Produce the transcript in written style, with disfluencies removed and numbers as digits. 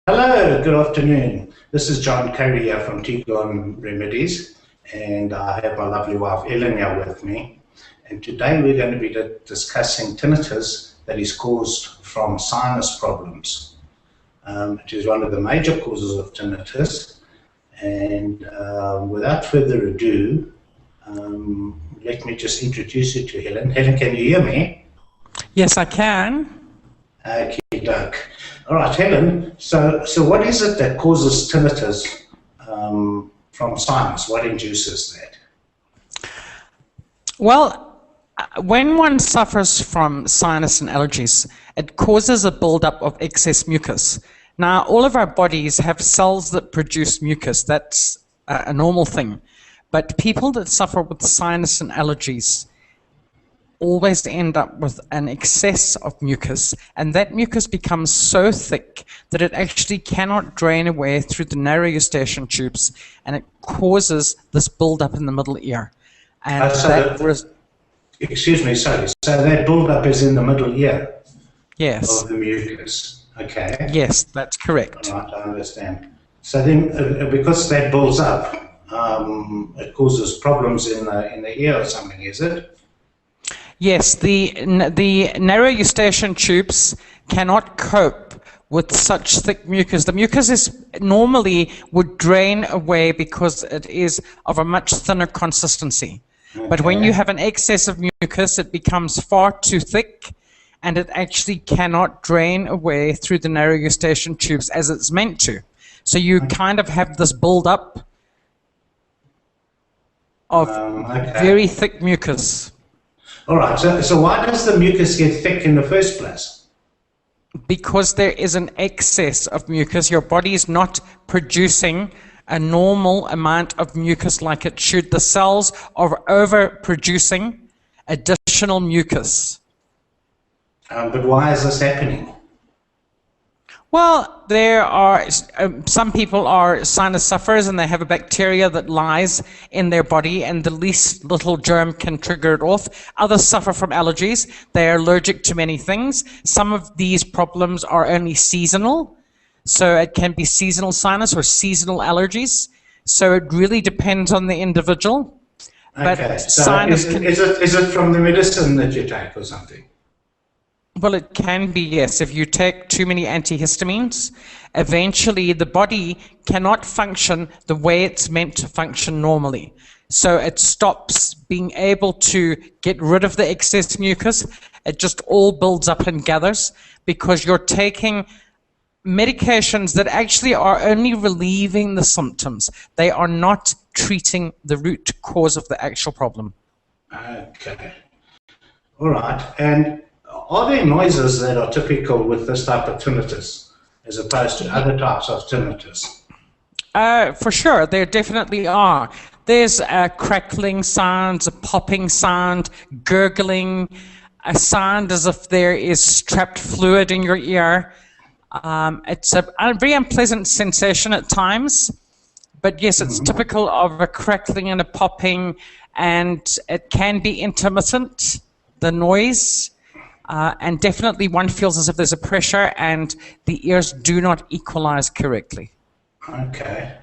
Hello, good afternoon. This is John Curry here from Tigon Remedies, and I have my lovely wife Ellen here with me. And today we're going to be discussing tinnitus that is caused from sinus problems. It is one of the major causes of tinnitus. And without further ado, let me just introduce you to Helen. Helen, can you hear me? Yes, I can. Okay, doke. All right, Helen. So what is it that causes tinnitus from sinus? What induces that? Well, when one suffers from sinus and allergies, it causes a buildup of excess mucus. Now, all of our bodies have cells that produce mucus. That's a normal thing. But people that suffer with sinus and allergies always end up with an excess of mucus, and that mucus becomes so thick that it actually cannot drain away through the narrow eustachian tubes, and it causes this buildup in the middle ear. And excuse me, sorry. So that buildup is in the middle ear. Yes. Of the mucus. Okay. Yes, that's correct. All right, I understand. So then, because that builds up, it causes problems in the ear or something, is it? Yes, the narrow eustachian tubes cannot cope with such thick mucus. The mucus normally would drain away because it is of a much thinner consistency. Okay. But when you have an excess of mucus, it becomes far too thick, and it actually cannot drain away through the narrow eustachian tubes as it's meant to. So you kind of have this build-up of very thick mucus. All right, so why does the mucus get thick in the first place? Because there is an excess of mucus. Your body is not producing a normal amount of mucus like it should. The cells are overproducing additional mucus. But why is this happening? Well, there are some people are sinus sufferers, and they have a bacteria that lies in their body, and the least little germ can trigger it off. Others suffer from allergies. They are allergic to many things. Some of these problems are only seasonal, so it can be seasonal sinus or seasonal allergies. So it really depends on the individual. Okay. But so is it from the medicine that you take or something? Well, it can be, yes. If you take too many antihistamines, eventually the body cannot function the way it's meant to function normally. So it stops being able to get rid of the excess mucus. It just all builds up and gathers because you're taking medications that actually are only relieving the symptoms. They are not treating the root cause of the actual problem. Okay. All right. And are there noises that are typical with this type of tinnitus as opposed to other types of tinnitus? For sure, there definitely are. There's a crackling sound, a popping sound, gurgling, a sound as if there is trapped fluid in your ear. It's a very unpleasant sensation at times, but yes, it's typical of a crackling and a popping, and it can be intermittent, the noise. And definitely one feels as if there's a pressure and the ears do not equalize correctly. Okay.